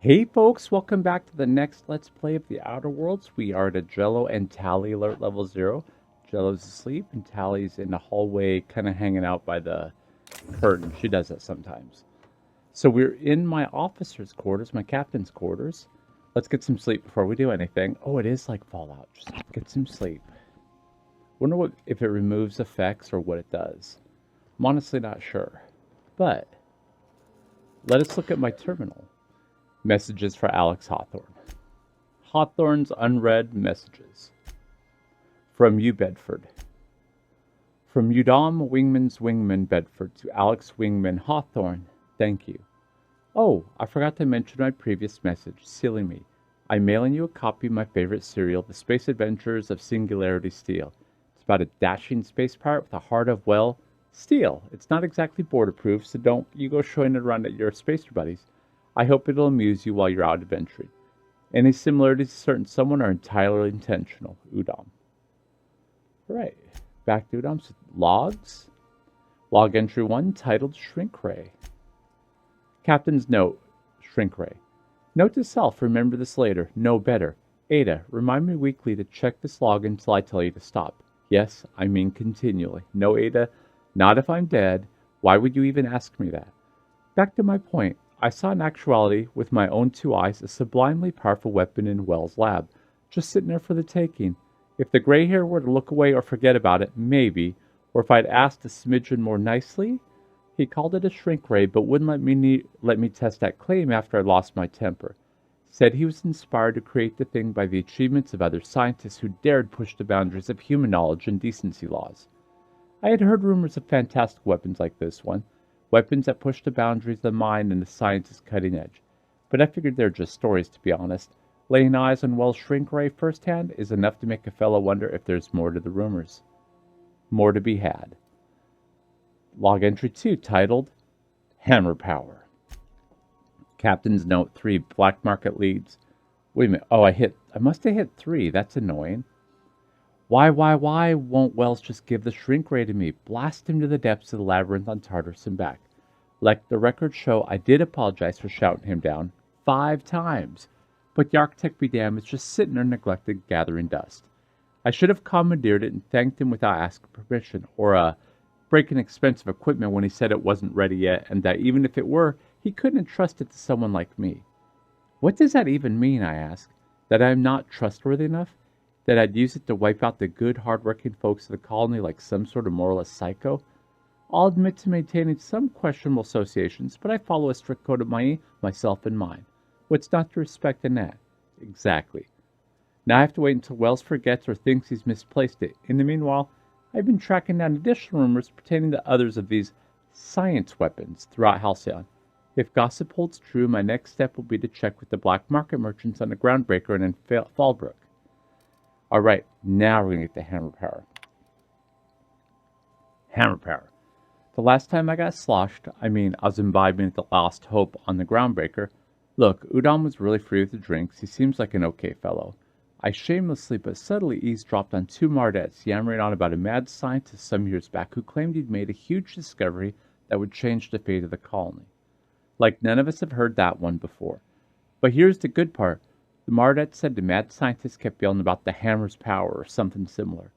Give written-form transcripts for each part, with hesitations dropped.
Hey folks, welcome back to the next Let's Play of the Outer Worlds. We are at Jello and Tally alert level 0. Jello's asleep and Tally's in the hallway kind of hanging out by the curtain. She does that sometimes. So we're in my officer's quarters, my captain's quarters. Let's get some sleep before we do anything. Oh, it is like Fallout. Just get some sleep. Wonder what if it removes effects or what it does. I'm honestly not sure. But let us look at my terminal. Messages for Alex Hawthorne. Hawthorne's unread messages. From you, Bedford. From Udom Wingman's Wingman Bedford to Alex Wingman Hawthorne, thank you. Oh, I forgot to mention my previous message. Silly me. I'm mailing you a copy of my favorite serial, The Space Adventures of Singularity Steel. It's about a dashing space pirate with a heart of, well, steel. It's not exactly border-proof, so don't you go showing it around at your spacer buddies. I hope it'll amuse you while you're out adventuring. Any similarities to certain someone are entirely intentional. Udom. Right. Back to Udom's logs. Log entry 1 titled Shrink Ray. Captain's note. Shrink Ray. Note to self, remember this later. Know better. Ada, remind me weekly to check this log until I tell you to stop. Yes, I mean continually. No, Ada, not if I'm dead. Why would you even ask me that? Back to my point. I saw in actuality, with my own two eyes, a sublimely powerful weapon in Wells' lab, just sitting there for the taking. If the gray hair were to look away or forget about it, maybe, or if I'd asked a smidgen more nicely. He called it a shrink ray, but wouldn't let me test that claim after I lost my temper. Said he was inspired to create the thing by the achievements of other scientists who dared push the boundaries of human knowledge and decency laws. I had heard rumors of fantastic weapons like this one, weapons that push the boundaries of the mind and the science's cutting edge. But I figured they're just stories, to be honest. Laying eyes on Wells' shrink ray firsthand is enough to make a fellow wonder if there's more to the rumors. More to be had. Log entry 2 titled Hammer Power. Captain's note 3 Black Market leads. Wait a minute. Oh, I must have hit 3. That's annoying. Why won't Wells just give the shrink ray to me? Blast him to the depths of the labyrinth on Tartarus and back. Like the records show, I did apologize for shouting him down 5 times. But the architect be damned is just sitting there neglected, gathering dust. I should have commandeered it and thanked him without asking permission, or breaking expensive equipment when he said it wasn't ready yet, and that even if it were, he couldn't entrust it to someone like me. What does that even mean, I ask? That I'm not trustworthy enough? That I'd use it to wipe out the good, hard-working folks of the colony like some sort of moralist psycho? I'll admit to maintaining some questionable associations, but I follow a strict code of myself and mine. What's not to respect in that? Exactly. Now I have to wait until Wells forgets or thinks he's misplaced it. In the meanwhile, I've been tracking down additional rumors pertaining to others of these science weapons throughout Halcyon. If gossip holds true, my next step will be to check with the black market merchants on the Groundbreaker and in Fallbrook. Alright, now we're going to get the hammer power. Hammer power. The last time I got sloshed, I was imbibing the last hope on the Groundbreaker. Look, Udom was really free with the drinks. He seems like an okay fellow. I shamelessly but subtly eavesdropped on 2 Mardettes yammering on about a mad scientist some years back who claimed he'd made a huge discovery that would change the fate of the colony. Like none of us have heard that one before. But here's the good part. The Mardette said the mad scientist kept yelling about the hammer's power or something similar.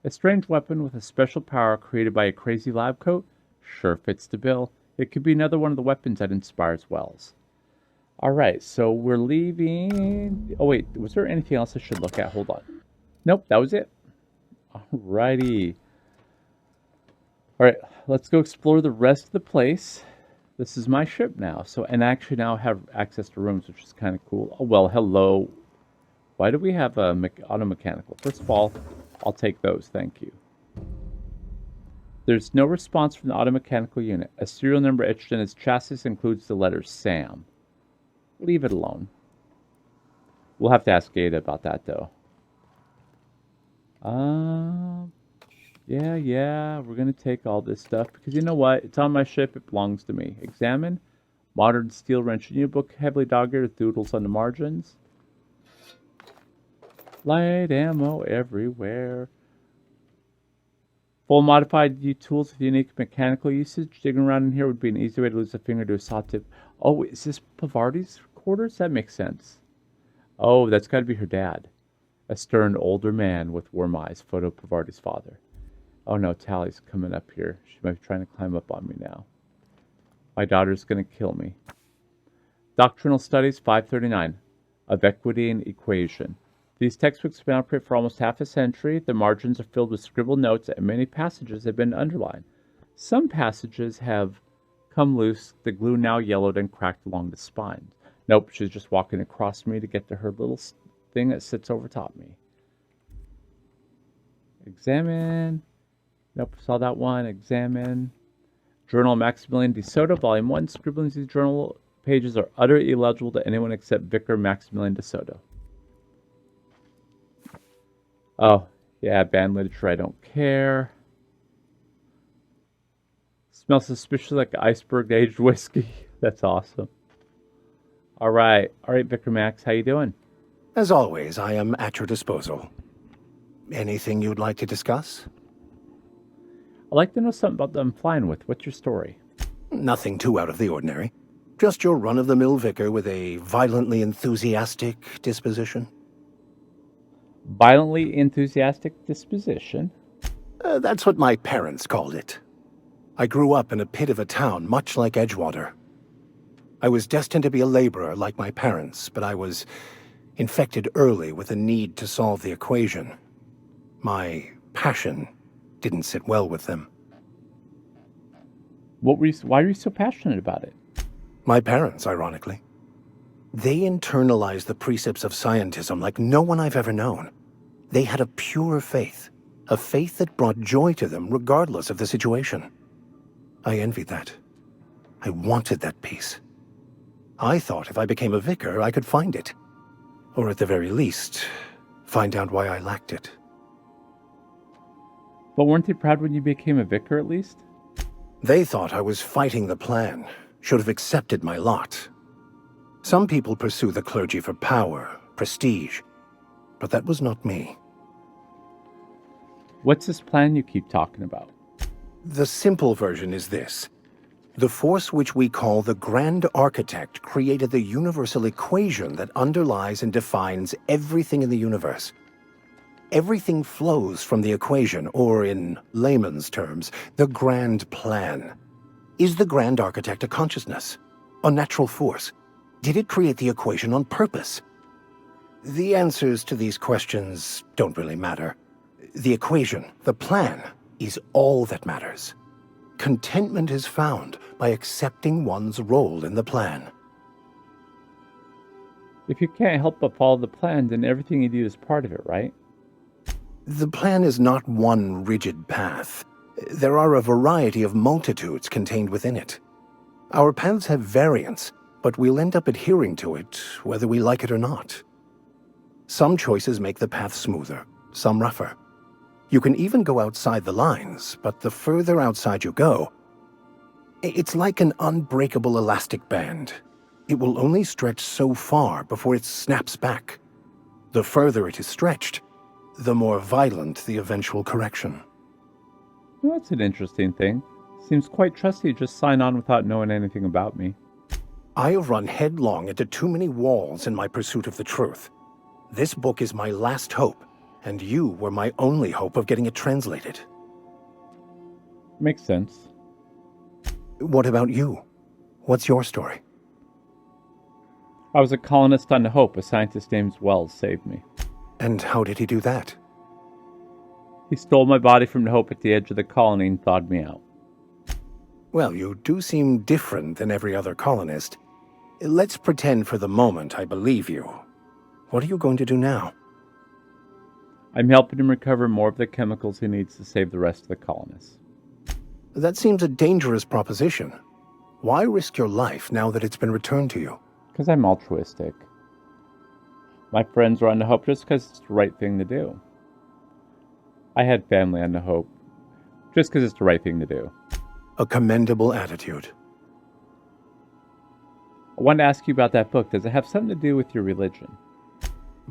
A strange weapon with a special power created by a crazy lab coat? Sure fits the bill. It could be another one of the weapons that inspires Wells. Alright, so we're leaving... Oh wait, was there anything else I should look at? Hold on. Nope, that was it. Alrighty. Alright, let's go explore the rest of the place. This is my ship now, and I actually now have access to rooms, which is kind of cool. Oh, well, hello. Why do we have a auto-mechanical? First of all, I'll take those, thank you. There's no response from the auto-mechanical unit. A serial number etched in its chassis includes the letter SAM. Leave it alone. We'll have to ask Ada about that, though. Yeah, we're going to take all this stuff, because you know what? It's on my ship, it belongs to me. Examine. Modern steel wrench new book, heavily dog-eared doodles on the margins. Light ammo everywhere. Full modified tools with unique mechanical usage. Digging around in here would be an easy way to lose a finger to a saw tip. Oh, is this Pavardi's headquarters? That makes sense. Oh, that's got to be her dad. A stern older man with warm eyes, photo Pavarti's father. Oh no, Tally's coming up here. She might be trying to climb up on me now. My daughter's going to kill me. Doctrinal Studies 539. Of Equity and Equation. These textbooks have been out of print for almost half a century. The margins are filled with scribbled notes and many passages have been underlined. Some passages have come loose, the glue now yellowed and cracked along the spines. Nope, she's just walking across me to get to her little thing that sits over top me. Examine. Nope, saw that one. Examine. Journal of Maximilian de Soto, Volume 1. Scribblings in these journal pages are utterly illegible to anyone except Vicar Maximilian de Soto. Oh, yeah, banned literature, I don't care. Smells suspiciously like iceberg-aged whiskey. That's awesome. All right, Vicar Max, how you doing? As always, I am at your disposal. Anything you'd like to discuss? I'd like to know something about the I'm flying with. What's your story? Nothing too out of the ordinary. Just your run-of-the-mill vicar with a violently enthusiastic disposition. Violently enthusiastic disposition? That's what my parents called it. I grew up in a pit of a town much like Edgewater. I was destined to be a laborer like my parents, but I was infected early with a need to solve the equation. My passion didn't sit well with them. Why were you so passionate about it? My parents, ironically. They internalized the precepts of scientism like no one I've ever known. They had a pure faith, a faith that brought joy to them regardless of the situation. I envied that. I wanted that peace. I thought if I became a vicar, I could find it. Or at the very least, find out why I lacked it. But weren't they proud when you became a vicar at least? They thought I was fighting the plan, should have accepted my lot. Some people pursue the clergy for power, prestige, but that was not me. What's this plan you keep talking about? The simple version is this. The force which we call the Grand Architect created the universal equation that underlies and defines everything in the universe. Everything flows from the equation, or in layman's terms, the grand plan. Is the Grand Architect a consciousness? A natural force? Did it create the equation on purpose? The answers to these questions don't really matter. The equation, the plan, is all that matters. Contentment is found by accepting one's role in the plan. If you can't help but follow the plan, then everything you do is part of it, right? The plan is not one rigid path. There are a variety of multitudes contained within it. Our paths have variance, but we'll end up adhering to it whether we like it or not. Some choices make the path smoother, some rougher. You can even go outside the lines, but the further outside you go, it's like an unbreakable elastic band. It will only stretch so far before it snaps back. The further it is stretched, the more violent the eventual correction. Well, that's an interesting thing. Seems quite trusty to just sign on without knowing anything about me. I have run headlong into too many walls in my pursuit of the truth. This book is my last hope, and you were my only hope of getting it translated. Makes sense. What about you? What's your story? I was a colonist on the Hope. A scientist named Wells saved me. And how did he do that? He stole my body from the Hope at the edge of the colony and thawed me out. Well, you do seem different than every other colonist. Let's pretend for the moment I believe you. What are you going to do now? I'm helping him recover more of the chemicals he needs to save the rest of the colonists. That seems a dangerous proposition. Why risk your life now that it's been returned to you? Because I'm altruistic. My friends were on the Hope just because it's the right thing to do. I had family on the Hope just because it's the right thing to do. A commendable attitude. I wanted to ask you about that book. Does it have something to do with your religion?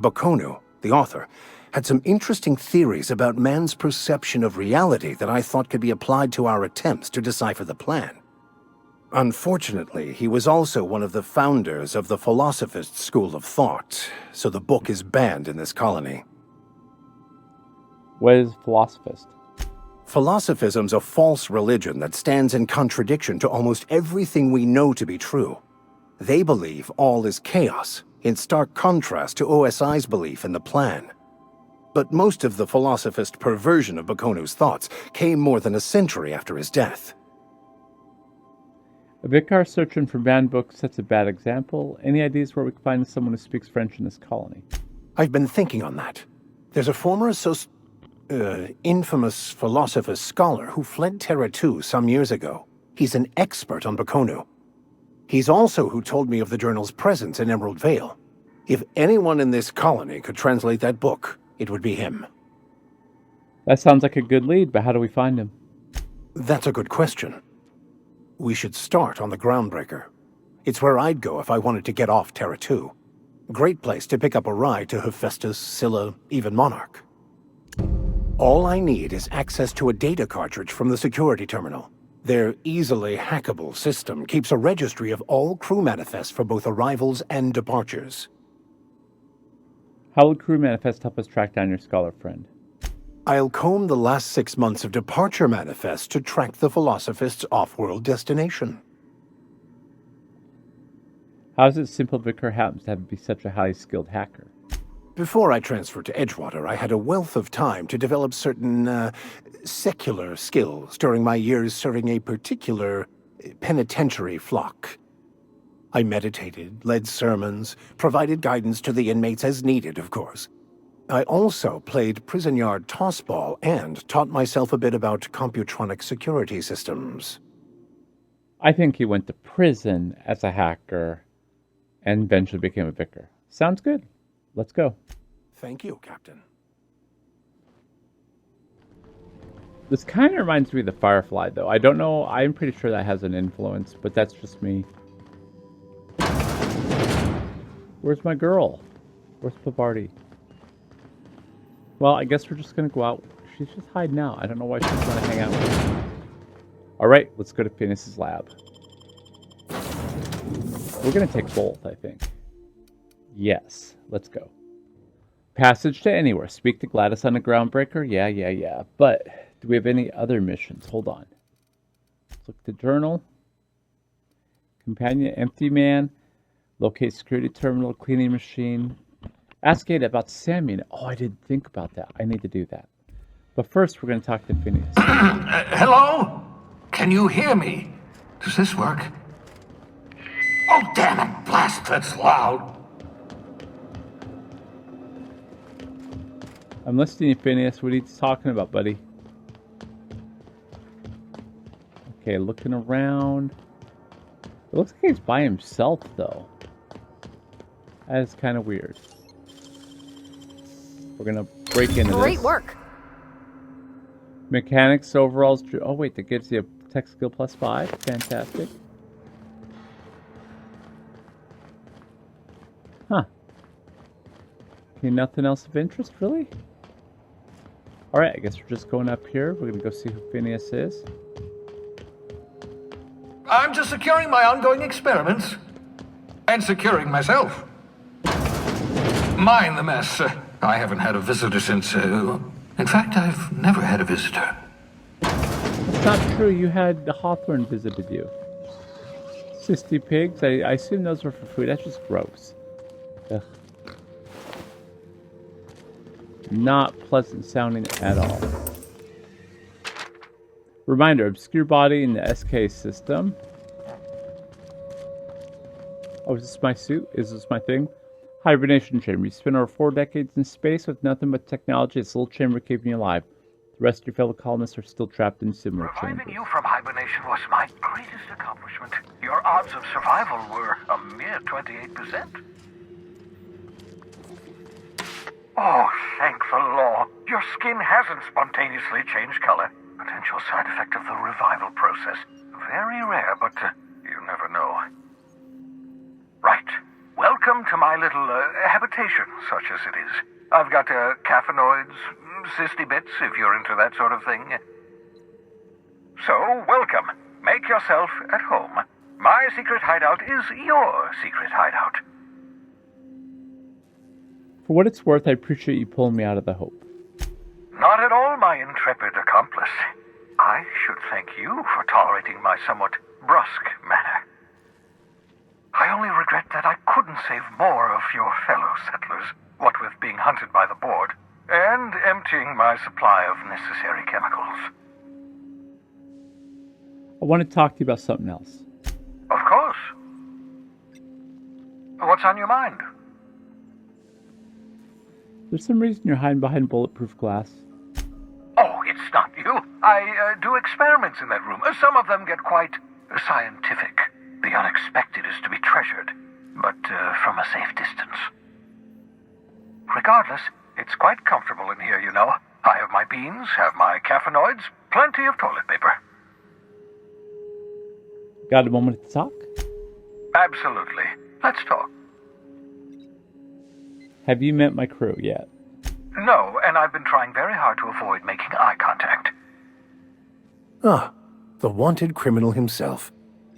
Bakonu, the author, had some interesting theories about man's perception of reality that I thought could be applied to our attempts to decipher the plan. Unfortunately, he was also one of the founders of the Philosophist School of Thought, so the book is banned in this colony. What is philosophist? Philosophism's a false religion that stands in contradiction to almost everything we know to be true. They believe all is chaos, in stark contrast to OSI's belief in the plan. But most of the philosophist perversion of Bakonu's thoughts came more than a century after his death. A vicar searching for banned books sets a bad example. Any ideas where we can find someone who speaks French in this colony? I've been thinking on that. There's a former infamous philosopher scholar who fled Terra 2 some years ago. He's an expert on Bakonu. He's also who told me of the journal's presence in Emerald Vale. If anyone in this colony could translate that book, it would be him. That sounds like a good lead, but how do we find him? That's a good question. We should start on the Groundbreaker. It's where I'd go if I wanted to get off Terra 2. Great place to pick up a ride to Hephaestus, Scylla, even Monarch. All I need is access to a data cartridge from the security terminal. Their easily hackable system keeps a registry of all crew manifests for both arrivals and departures. How will crew manifest help us track down your scholar friend? I'll comb the last 6 months of departure manifests to track the Philosophist's off-world destination. How is it simple Vicar happens to be such a highly skilled hacker? Before I transferred to Edgewater, I had a wealth of time to develop certain, secular skills during my years serving a particular penitentiary flock. I meditated, led sermons, provided guidance to the inmates as needed, of course. I also played prison yard tossball and taught myself a bit about computronic security systems. I think he went to prison as a hacker and eventually became a vicar. Sounds good. Let's go. Thank you, Captain. This kind of reminds me of the Firefly, though. I don't know. I'm pretty sure that has an influence, but that's just me. Where's my girl? Where's Pavarti? Well, I guess we're just going to go out. She's just hiding out. I don't know why she's going to hang out with me. Alright, let's go to Phineas's lab. We're going to take both, I think. Yes, let's go. Passage to anywhere. Speak to Gladys on the Groundbreaker. Yeah. But do we have any other missions? Hold on. Let's look at the journal. Companion, empty man. Locate security terminal, cleaning machine. Ask Ada about Sammy. Oh, I didn't think about that. I need to do that. But first, we're going to talk to Phineas. Hello? Can you hear me? Does this work? Oh, damn it! Blast, that's loud. I'm listening to Phineas. What are you talking about, buddy? Okay, looking around. It looks like he's by himself, though. That is kind of weird. We're gonna break into this. Great work. Mechanics, overalls. Oh wait, that gives you a tech skill +5. Fantastic. Huh. Okay, nothing else of interest, really? Alright, I guess we're just going up here. We're gonna go see who Phineas is. I'm just securing my ongoing experiments. And securing myself. Mind the mess. I haven't had a visitor since... in fact, I've never had a visitor. That's not true. You had the Hawthorne visited you. Cysty pigs. I assume those were for food. That's just gross. Ugh. Not pleasant sounding at all. Reminder, obscure body in the SK system. Oh, is this my suit? Is this my thing? Hibernation chamber. You spent over 4 decades in space with nothing but technology. It's a little chamber keeping you alive. The rest of your fellow colonists are still trapped in similar chambers. Reviving you from hibernation was my greatest accomplishment. Your odds of survival were a mere 28%. Oh, thank the law. Your skin hasn't spontaneously changed color. Potential side effect of the revival process. Very rare, but you never know. Right. Welcome to my little habitation, such as it is. I've got caffeinoids, cysty bits, if you're into that sort of thing. So, welcome. Make yourself at home. My secret hideout is your secret hideout. For what it's worth, I appreciate you pulling me out of the Hope. Not at all, my intrepid accomplice. I should thank you for tolerating my somewhat brusque manner. I only regret that I couldn't save more of your fellow settlers, what with being hunted by the board, and emptying my supply of necessary chemicals. I want to talk to you about something else. Of course. What's on your mind? There's some reason you're hiding behind bulletproof glass. Oh, it's not you. I do experiments in that room. Some of them get quite scientific. The unexpected is to be treasured, but from a safe distance. Regardless, it's quite comfortable in here, you know. I have my beans, have my caffeinoids, plenty of toilet paper. Got a moment to talk? Absolutely. Let's talk. Have you met my crew yet? No, and I've been trying very hard to avoid making eye contact. Ah, the wanted criminal himself.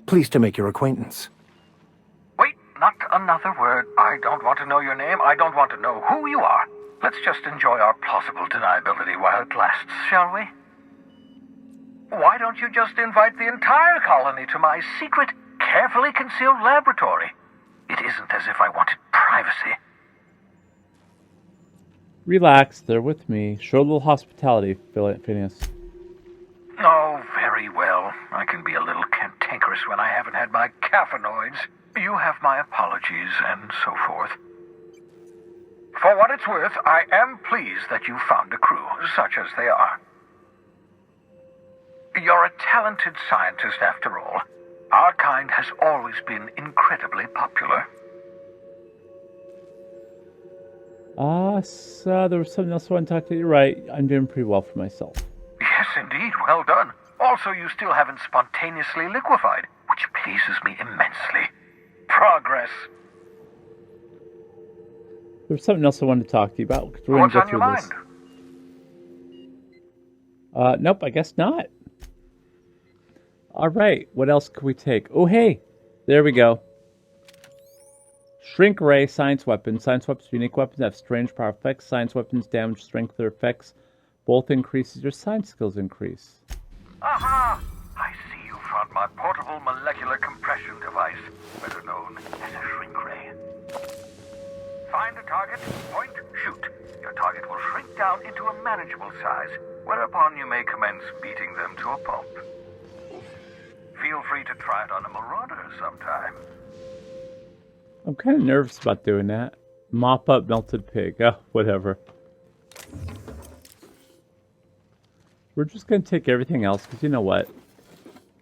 Pleased to make your acquaintance. Wait, not another word. I don't want to know your name. I don't want to know who you are. Let's just enjoy our plausible deniability while it lasts, shall we? Why don't you just invite the entire colony to my secret, carefully concealed laboratory? It isn't as if I wanted privacy. Relax, they're with me. Show a little hospitality, Phineas. Oh, very well. I can be a little cantankerous when I haven't had my caffeinoids. You have my apologies, and so forth. For what it's worth, I am pleased that you found a crew, such as they are. You're a talented scientist, after all. Our kind has always been incredibly popular. So there was something else I wanted to talk to you. You're right, I'm doing pretty well for myself. Yes, indeed. Well done. Also, you still haven't spontaneously liquefied, which pleases me immensely. Progress. There was something else I wanted to talk to you about. We're What's go on your through mind? This. Nope, I guess not. All right, what else could we take? Oh, hey, there we go. Shrink Ray, Science Weapons. Science Weapons are unique weapons that have strange power effects. Science Weapons damage, strength, or effects. Both increases your science skills increase. Aha! I see you found my portable molecular compression device, better known as a shrink ray. Find a target, point, shoot. Your target will shrink down into a manageable size, whereupon you may commence beating them to a pulp. Feel free to try it on a marauder sometime. I'm kind of nervous about doing that. Mop up melted pig. Oh, whatever. We're just going to take everything else, because you know what?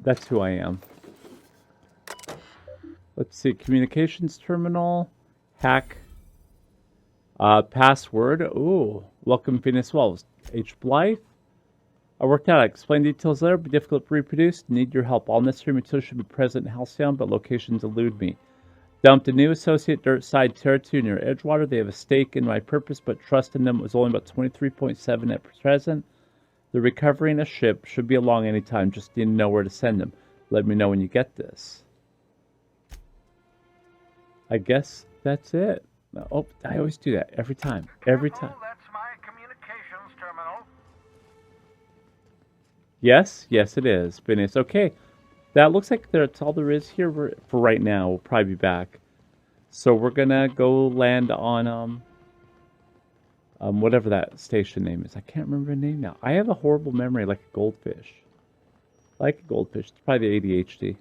That's who I am. Let's see. Communications terminal. Hack. Password. Ooh. Welcome, Venus Wells. H. Blythe. I worked out. I explained details there, but difficult to reproduce. Need your help. All necessary materials should be present in Halcyon, but locations elude me. Dumped a new associate dirt side territory near Edgewater. They have a stake in my purpose, but trust in them was only about 23.7 at present. They're recovering a ship. Should be along any time. Just need to know where to send them. Let me know when you get this. I guess that's it. Oh, I always do that. Every time. Every time. That's my communications terminal. Yes, it is. Phineas. Okay. That looks like that's all there is here for right now. We'll probably be back. So we're gonna go land on whatever that station name is. I can't remember the name now. I have a horrible memory, like a goldfish. Like a goldfish. It's probably the ADHD.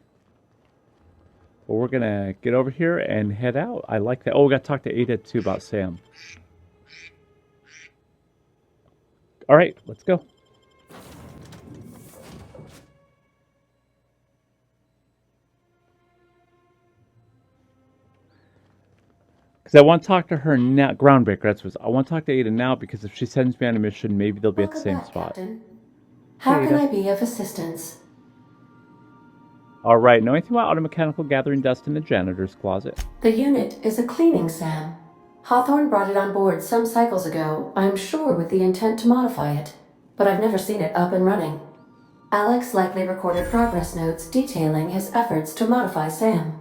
But we're gonna get over here and head out. I like that. Oh, we gotta talk to Ada too about Sam. All right, let's go. Because I want to talk to her now. Groundbreaker, that's what I want to talk to Ada now, because if she sends me on a mission, maybe they'll be at the same spot. Captain. How Hey, can Ada. I be of assistance? All right, know anything about automechanical gathering dust in the janitor's closet? The unit is a cleaning SAM. Hawthorne brought it on board some cycles ago, I'm sure with the intent to modify it, but I've never seen it up and running. Alex likely recorded progress notes detailing his efforts to modify Sam.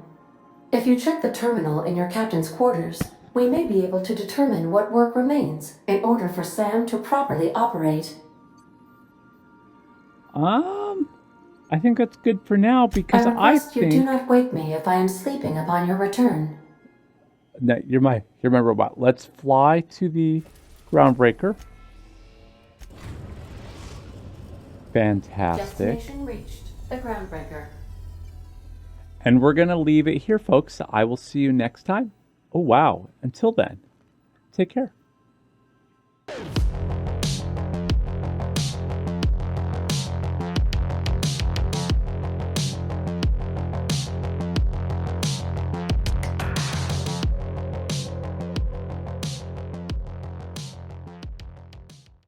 If you check the terminal in your captain's quarters, we may be able to determine what work remains in order for Sam to properly operate. I think that's good for now because I I request you do think not wake me if I am sleeping upon your return. no, you're my robot. Let's fly to the groundbreaker. Fantastic. Destination reached. The Groundbreaker. And we're going to leave it here, folks. I will see you next time. Oh, wow. Until then, take care.